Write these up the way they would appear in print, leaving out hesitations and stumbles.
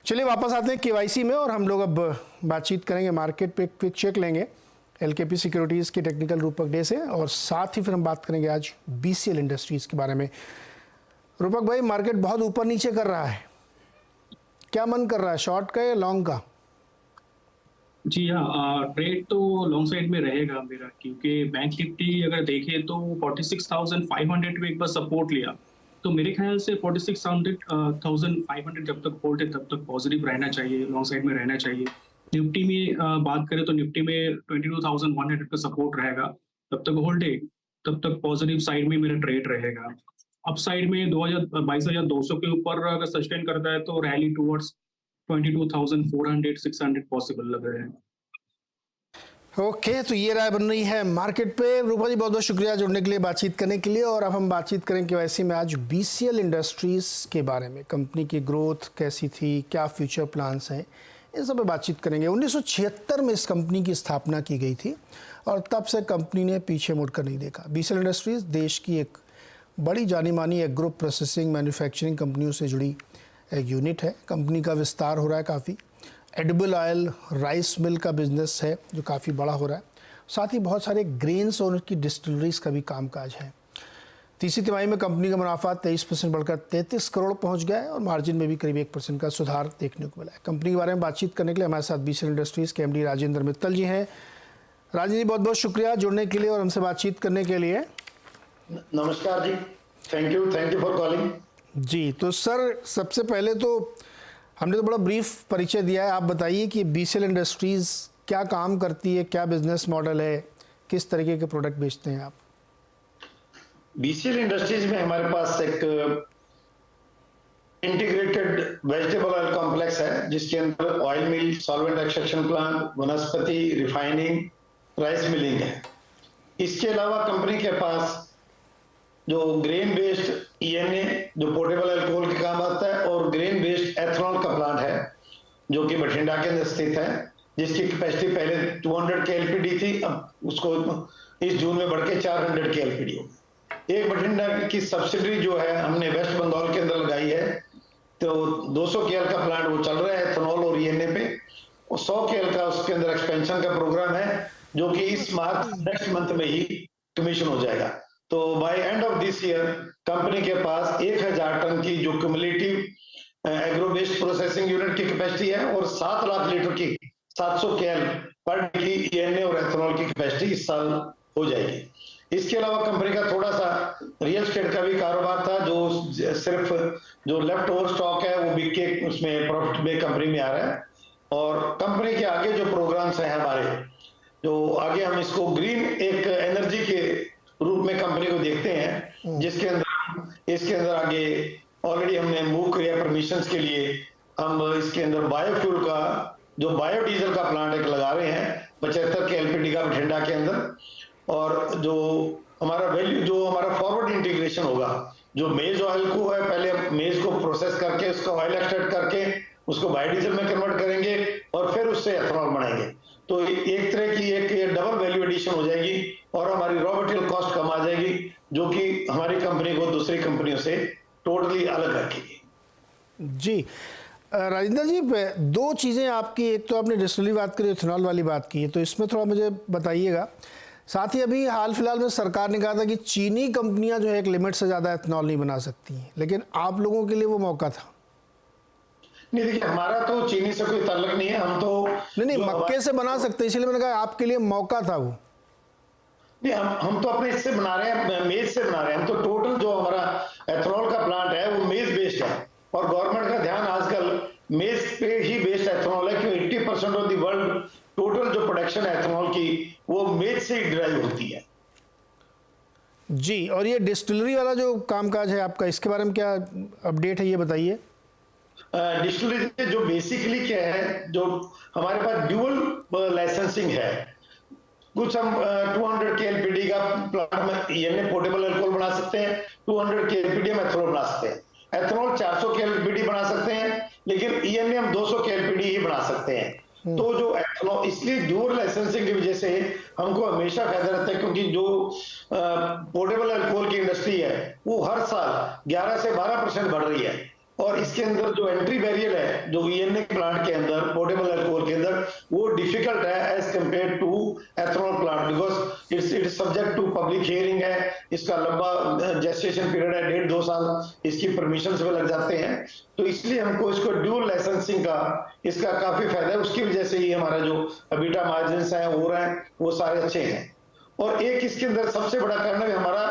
चलिए वापस आते हैं केवाईसी में और हम लोग अब बातचीत करेंगे मार्केट पे, क्विक चेक लेंगे एलकेपी सिक्योरिटीज़ की टेक्निकल रूपक डे से, और साथ ही फिर हम बात करेंगे आज बीसीएल इंडस्ट्रीज़ के बारे में। रूपक भाई, मार्केट बहुत ऊपर नीचे कर रहा है, क्या मन कर रहा है, शॉर्ट का या लॉन्ग का? जी हाँ, ट्रेड तो लॉन्ग साइड में रहेगा मेरा, क्योंकि बैंक निफ्टी अगर देखें तो 46,500 पे एक बार सपोर्ट लिया, तो मेरे ख्याल से 46,500 जब तक होल्ड है तब तक पॉजिटिव रहना चाहिए, लॉन्ग साइड में रहना चाहिए। निफ्टी में बात करें तो निफ्टी में 22,100 का सपोर्ट रहेगा, तब तक होल्ड है, तब तक पॉजिटिव साइड में मेरा ट्रेड रहेगा। अप साइड में 22,200 के ऊपर अगर सस्टेन करता है तो रैली टुवर्ड्स 22,400 600 पॉसिबल लग रहे हैं। ओके, तो ये राय बन रही है मार्केट पे। रूपा जी, बहुत बहुत शुक्रिया जुड़ने के लिए, बातचीत करने के लिए। और अब हम बातचीत करें केवाईसी में आज बीसीएल इंडस्ट्रीज़ के बारे में। कंपनी की ग्रोथ कैसी थी, क्या फ्यूचर प्लान्स हैं, इन सब पे बातचीत करेंगे। 1976 में इस कंपनी की स्थापना की गई थी और तब से कंपनी ने पीछे मुड़कर नहीं देखा। बीसीएल इंडस्ट्रीज़ देश की एक बड़ी जानी मानी एग्रो प्रोसेसिंग मैन्युफैक्चरिंग कंपनियों से जुड़ी एक यूनिट है। कंपनी का विस्तार हो रहा है काफ़ी। एडिबल ऑयल राइस मिल का बिजनेस है जो काफ़ी बड़ा हो रहा है। साथ ही बहुत सारे ग्रेन्स और उनकी डिस्टिलरीज का भी कामकाज है। तीसरी तिमाही में कंपनी का मुनाफा 23% बढ़कर 33 करोड़ पहुंच गया है और मार्जिन में भी करीब 1% का सुधार देखने को मिला है। कंपनी के बारे में बातचीत करने के लिए हमारे साथ बीसीएल इंडस्ट्रीज़ के एमडी राजेंद्र मित्तल जी हैं। राजेंद्र जी, बहुत बहुत शुक्रिया जुड़ने के लिए और हमसे बातचीत करने के लिए। नमस्कार जी, थैंक यू फॉर कॉलिंग जी। तो सर, सबसे पहले तो हमने तो बड़ा ब्रीफ परिचय दिया है, आप बताइए कि बीसीएल इंडस्ट्रीज़ क्या काम करती है, क्या बिजनेस मॉडल है, किस तरीके के प्रोडक्ट बेचते हैं आप? बीसीएल इंडस्ट्रीज में हमारे पास एक इंटीग्रेटेड वेजिटेबल ऑयल कॉम्प्लेक्स है, जिसके अंदर ऑयल मिल, सॉल्वेंट एक्सट्रैक्शन प्लांट, वनस्पति रिफाइनिंग, राइस मिलिंग है। इसके अलावा कंपनी के पास जो ग्रेन बेस्ड ईएनए जो पोर्टेबल अल्कोहल के काम आता है, और ग्रेन बेस्ड एथनॉल का प्लांट है जो कि बठिंडा के अंदर स्थित है, जिसकी कैपेसिटी पहले 200 के एलपीडी थी, अब उसको इस जून में बढ़ के 400 के एलपीडी हो गई। एक बठिंडा की सब्सिडरी जो है हमने वेस्ट बंगाल के अंदर लगाई है, तो 200 केएल का प्लांट वो चल रहा है एथनॉल और ईएनए पे, और 100 केएल का उसके अंदर एक्सपेंशन का प्रोग्राम है जो कि इस माह नेक्स्ट मंथ में ही कमीशन हो जाएगा। तो by end of this year company के पास 1000 टन की जो cumulative agro based processing unit की कैपेसिटी है और 7 लाख लीटर की 700 केएल पर डे की ईएनए और एथनॉल की कैपेसिटी इस साल हो जाएगी। इसके अलावा कंपनी का थोड़ा सा रियल एस्टेट का भी कारोबार था, जो सिर्फ जो लेफ्ट ओवर स्टॉक है वो बिक के उसमें प्रॉफिट में कंपनी में आ रहा है। और कंपनी के आगे जो प्रोग्राम्स हैं हमारे, जो आगे हम इसको ग्रीन एक एनर्जी के रूप में कंपनी को देखते हैं, जिसके अंदर इसके अंदर आगे ऑलरेडी हमने मूव किया परमिशंस के लिए। हम इसके अंदर बायोफ्यूल का जो बायोडीजल का प्लांट एक लगा रहे हैं 75 के एलपीडी का बठिंडा के अंदर, और जो हमारा वैल्यू जो हमारा फॉरवर्ड इंटीग्रेशन होगा, जो मेज ऑयल को है, पहले हम मेज को प्रोसेस करके उसका ऑयल एक्सट्रैक्ट करके उसको बायोडीजल में कन्वर्ट करेंगे और फिर उससे एथनॉल बनाएंगे। तो एक तरह की एक डबल वैल्यू एडिशन हो जाएगी और हमारी रॉ मटेरियल कॉस्ट कम आ जाएगी, जो कि हमारी कंपनी को दूसरी कंपनियों से टोटली अलग रखेगी। जी राजेंद्र जी, दो चीज़ें आपकी, एक तो आपने डिस्टिलरी बात करी, इथेनॉल वाली बात की, तो इसमें थोड़ा मुझे बताइएगा। साथ ही अभी हाल फिलहाल में सरकार ने कहा था कि चीनी कंपनियां जो है एक लिमिट से ज़्यादा इथेनॉल नहीं बना सकती हैं, लेकिन आप लोगों के लिए वो मौका था। नहीं, देखिए हमारा तो चीनी से कोई ताल्लुक नहीं है, हम तो नहीं मक्के से बना सकते, इसलिए मैंने कहा आपके लिए मौका था वो। नहीं, हम तो अपने इससे बना रहे हैं, मेज से बना रहे हैं हम तो। टोटल जो हमारा एथनॉल का प्लांट है वो मेज बेस्ड है, और गवर्नमेंट का ध्यान आजकल मेज पे ही बेस्ड एथनॉल है, क्योंकि 80% ऑफ द वर्ल्ड टोटल जो प्रोडक्शन है एथनॉल की वो मेज से ही ड्राइव होती है। जी, और ये डिस्टिलरी वाला जो कामकाज है आपका, इसके बारे में क्या अपडेट है, ये बताइए। डिस्टिलरी जो बेसिकली क्या है, जो हमारे पास ड्यूअल लाइसेंसिंग है। कुछ हम 200 के एलपीडी का प्लांट में ईएनए पोर्टेबल अल्कोहल बना सकते हैं, 200 के एलपीडी में एथनॉल बना सकते हैं। एथनॉल 400 के एलपीडी बना सकते हैं, लेकिन ईएनए हम 200 के एलपीडी ही बना सकते हैं। तो जो एथनॉल, इसलिए ड्यूअल लाइसेंसिंग की वजह से हमको हमेशा फायदा रहता है, क्योंकि जो पोर्टेबल अल्कोहल की इंडस्ट्री है वो हर साल 11 से 12% बढ़ रही है, और इसके अंदर जो एंट्री बैरियर है जो वीएनए प्लांट के अंदर पोर्टेबल अल्कोहल के अंदर वो डिफिकल्ट है as compare to ethanol plant, because it's subject to public hearing है, इसका लंबा जेस्टेशन पीरियड है, 1.5-2 साल इसकी परमिशन में लग जाते हैं। तो इसलिए हमको इसको ड्यूल लाइसेंसिंग का इसका काफी फायदा है, उसकी वजह से ही हमारा जो अबीटा मार्जिन है हो रहे हैं वो सारे अच्छे हैं। और एक इसके अंदर सबसे बड़ा कारण है हमारा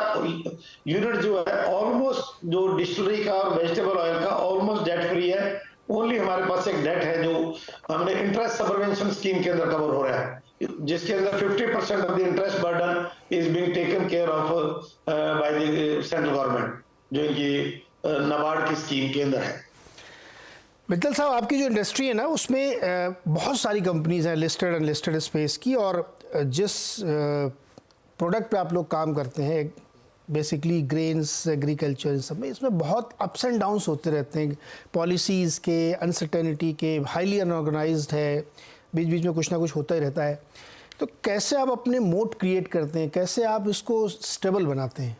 यूनिट जो है ऑलमोस्ट जो डिस्टिलरी का और वेजिटेबल ऑयल का ऑलमोस्ट डेट फ्री है। ओनली हमारे पास एक डेट है जो हमने इंटरेस्ट सबवेंशन स्कीम के अंदर कवर हो रहा है, जिसके अंदर 50% of the interest burden is being taken care of by the central government, जो कि नाबार्ड की स्कीम के अंदर है। मित्तल साहब, आपकी जो इंडस्ट्री है ना उसमें बहुत सारी कंपनीज हैं लिस्टेड अनलिस्टेड स्पेस की, और जिस प्रोडक्ट पे आप लोग काम करते हैं बेसिकली ग्रेन्स एग्रीकल्चर इन सब में, इसमें बहुत अप्स एंड डाउन्स होते रहते हैं, पॉलिसीज़ के, अनसर्टेनिटी के, हाईली अनऑर्गेनाइज्ड है, बीच बीच में कुछ ना कुछ होता ही रहता है। तो कैसे आप अपने मोड क्रिएट करते हैं, कैसे आप इसको स्टेबल बनाते हैं?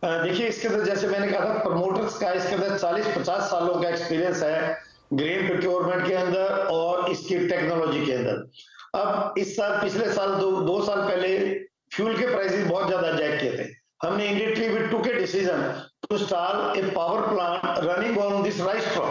देखिए इसके अंदर जैसे मैंने कहा था प्रमोटर्स का इसके अंदर 40-50 सालों का एक्सपीरियंस है ग्रेन प्रोक्योरमेंट के अंदर और इसकी टेक्नोलॉजी के अंदर। अब इस साल पिछले साल 2 साल पहले फ्यूल के प्राइसेस बहुत ज्यादा जैक किए थे, हमने immediately we took a decision to install a power plant running on this rice straw.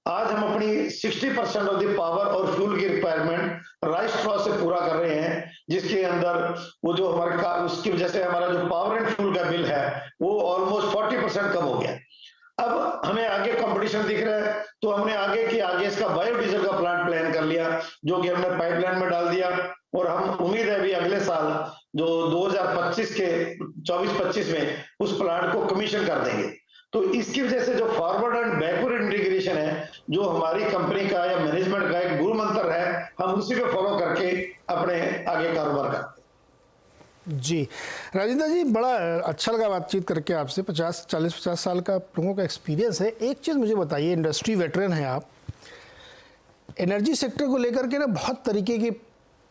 आज हम अपनी 60% ऑफ द पावर और फ्यूल की रिक्वायरमेंट राइस स्ट्रॉ से पूरा कर रहे हैं, जिसके अंदर वो जो हमारे उसकी वजह से हमारा जो पावर एंड फ्यूल का बिल है वो ऑलमोस्ट 40% कम हो गया। अब हमें आगे कंपटीशन दिख रहा है तो हमने आगे इसका बायोडीजल का प्लांट प्लान कर लिया, जो कि हमने पाइपलाइन में डाल दिया, और हम उम्मीद है भी अगले साल जो 2025 के 24-25 में उस प्लांट को कमीशन कर देंगे। तो इसकी वजह से जो फॉरवर्ड एंड बैकवर्ड इंटीग्रेशन है जो हमारी कंपनी का या मैनेजमेंट का एक गुरु मंत्र है, हम उसी को फॉलो करके अपने आगे कारोबार करते हैं। जी राजेंद्र जी, बड़ा अच्छा लगा बातचीत करके आपसे। 40-50 साल का लोगों का एक्सपीरियंस है। एक चीज़ मुझे बताइए, इंडस्ट्री वेटरन है आप, एनर्जी सेक्टर को लेकर के ना बहुत तरीके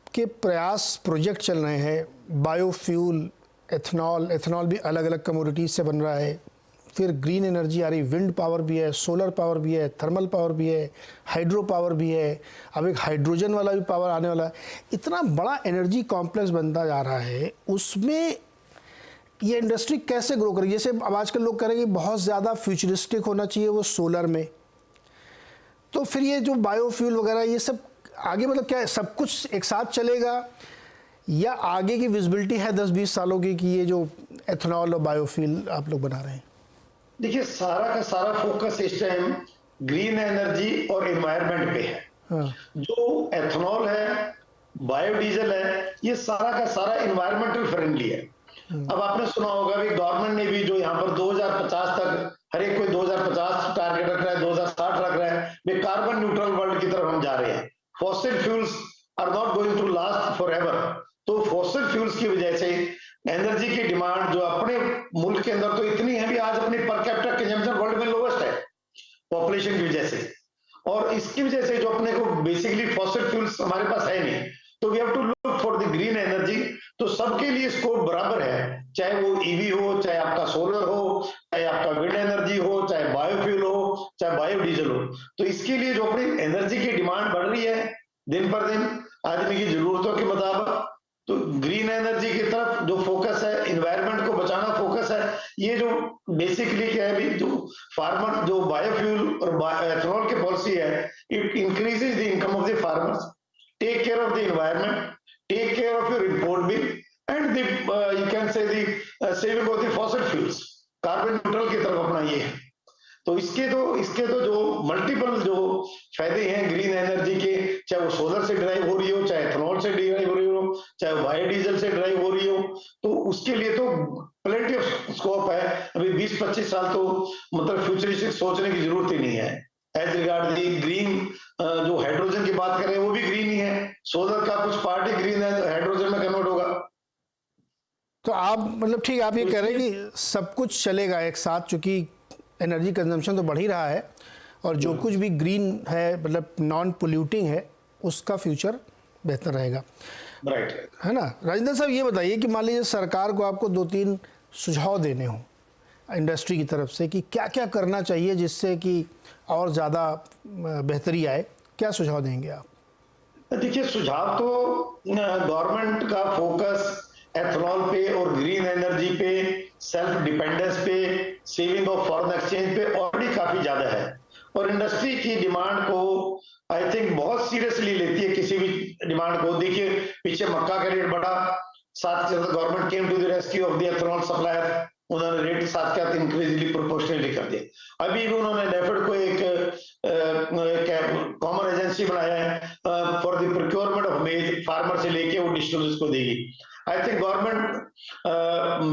के प्रयास प्रोजेक्ट चल रहे हैं, बायोफ्यूल, एथनॉल भी अलग अलग कमोडिटीज से बन रहा है, फिर ग्रीन एनर्जी आ रही, विंड पावर भी है, सोलर पावर भी है, थर्मल पावर भी है, हाइड्रो पावर भी है, अब एक हाइड्रोजन वाला भी पावर आने वाला है। इतना बड़ा एनर्जी कॉम्प्लेक्स बनता जा रहा है, उसमें ये इंडस्ट्री कैसे ग्रो करेगी? जैसे अब आजकल लोग कह रहे हैं कि बहुत ज़्यादा फ्यूचरिस्टिक होना चाहिए वो सोलर में, तो फिर ये जो बायोफ्यूल वगैरह ये सब आगे मतलब क्या है, सब कुछ एक साथ चलेगा या आगे की विजिबिलिटी है 10-20 सालों की कि ये जो एथनॉल और बायोफ्यूल आप लोग बना रहे हैं? देखिए सारा का सारा फोकस इस टाइम ग्रीन एनर्जी और एनवायरनमेंट पे है। हाँ। जो एथनॉल है, बायोडीजल है, ये सारा का सारा एनवायरमेंटल फ्रेंडली है। अब आपने सुना होगा भी गवर्नमेंट ने भी जो यहाँ पर 2050 तक हर एक कोई 2050 टारगेट रख रहा है, 2060 रख रहा है, वे कार्बन न्यूट्रल वर्ल्ड की तरफ हम जा रहे हैं। Fossil fuels are not going to last forever. तो फॉसिल फ्यूल्स की वजह से एनर्जी की डिमांड जो अपने मुल्क के अंदर तो इतनी है भी आज अपनी पर कैपिटा कंजम्पशन वर्ल्ड में लोवेस्ट है पॉपुलेशन की वजह से, और इसकी वजह से जो अपने को बेसिकली फॉसिल फ्यूल्स हमारे पास है नहीं, तो we have to look for the green energy. तो सबके लिए स्कोप बराबर है, चाहे वो ईवी हो, चाहे आपका सोलर हो, चाहे आपका विंड एनर्जी हो, चाहे बायोफ्यूल हो, चाहे बायोडीजल हो। तो इसके लिए जो अपनी एनर्जी की डिमांड बढ़ रही है दिन पर दिन आदमी की जरूरतों के मुताबिक, तो ग्रीन एनर्जी की तरफ जो फोकस है, एनवायरनमेंट को बचाना फोकस है। ये जो बेसिकली क्या है भी जो फार्मर जो बायोफ्यूल और एथनॉल की पॉलिसी है, it increases the income of the farmers, take care of the environment, take care of your import bill and you can say the saving of the fossil fuels, carbon neutral की तरफ अपना ये है। तो इसके तो जो मल्टीपल जो फायदे हैं ग्रीन एनर्जी के, चाहे वो सोलर से ड्राइव हो रही हो, चाहे एथनॉल से ड्राइव हो रही हो, चाहे बायोडीजल से ड्राइव हो रही हो, तो उसके लिए तो प्लेंटी ऑफ स्कोप है। अभी 20-25 साल तो मतलब फ्यूचरिस्टिक सोचने की जरूरत ही नहीं है। एज रिगार्ड दी ग्रीन जो हाइड्रोजन की बात कर रहे हैं वो भी ग्रीन ही है, सोलर का कुछ पार्ट ही ग्रीन है, हाइड्रोजन में कन्वर्ट होगा। तो आप मतलब ठीक आप ये कह रहे हैं कि सब कुछ चलेगा एक साथ, चूंकि एनर्जी कंजम्पशन तो बढ़ ही रहा है और जो कुछ भी ग्रीन है मतलब नॉन पोल्यूटिंग है उसका फ्यूचर बेहतर रहेगा, राइट है ना? राजेंद्र साहब ये बताइए कि मान लीजिए सरकार को आपको 2-3 सुझाव देने हो, इंडस्ट्री की तरफ से कि क्या क्या करना चाहिए जिससे कि और ज़्यादा बेहतरी आए, क्या सुझाव देंगे आप? देखिए, सुझाव तो गवर्नमेंट का फोकस एथनॉल पे और ग्रीन एनर्जी पे, सेल्फ डिपेंडेंस पे, सेविंग ऑफ फॉरेन एक्सचेंज पे ऑलरेडी काफी ज्यादा है और इंडस्ट्री की डिमांड को आई थिंक बहुत सीरियसली लेती है किसी भी डिमांड को। देखिए, पीछे मक्का का रेट बढ़ा, साथ government came to the rescue of the ethanol supplier, उन्होंने रेट साथ के साथ इंक्रीजली प्रोपोर्शनली कर दिया। अभी भी उन्होंने नेफेड को एक कॉमन एजेंसी बनाया है for the procurement of maize, farmer से लेके वो डिस्ट्रीब्यूटर्स को देगी। I think government,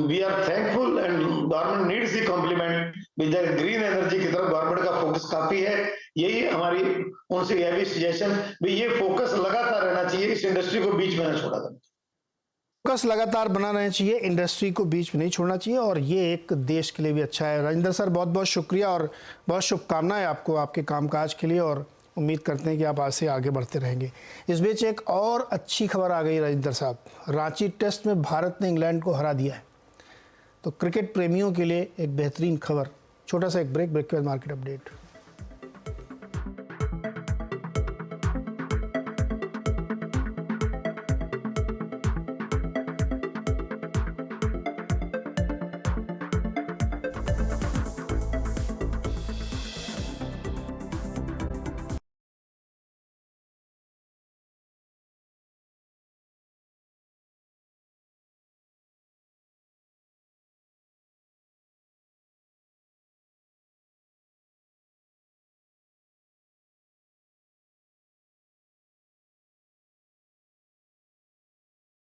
we are thankful and government needs the compliment with the green energy की तरफ गवर्नमेंट का फोकस काफी है। यही हमारी उनसे यह भी सजेशन भी, ये फोकस लगातार रहना चाहिए, इस इंडस्ट्री को बीच में न छोड़ा जाए। फोकस लगातार बना रहना चाहिए, इंडस्ट्री को बीच में नहीं छोड़ना चाहिए और ये एक देश के लिए भी अच्छा है। राजेंद्र सर, बहुत बहुत शुक्रिया और बहुत शुभकामनाएं आपको आपके कामकाज के लिए और उम्मीद करते हैं कि आप ऐसे आगे बढ़ते रहेंगे। इस बीच एक और अच्छी खबर आ गई राजेंद्र साहब, रांची टेस्ट में भारत ने इंग्लैंड को हरा दिया है। तो क्रिकेट प्रेमियों के लिए एक बेहतरीन खबर। छोटा सा एक ब्रेक के बाद मार्केट अपडेट।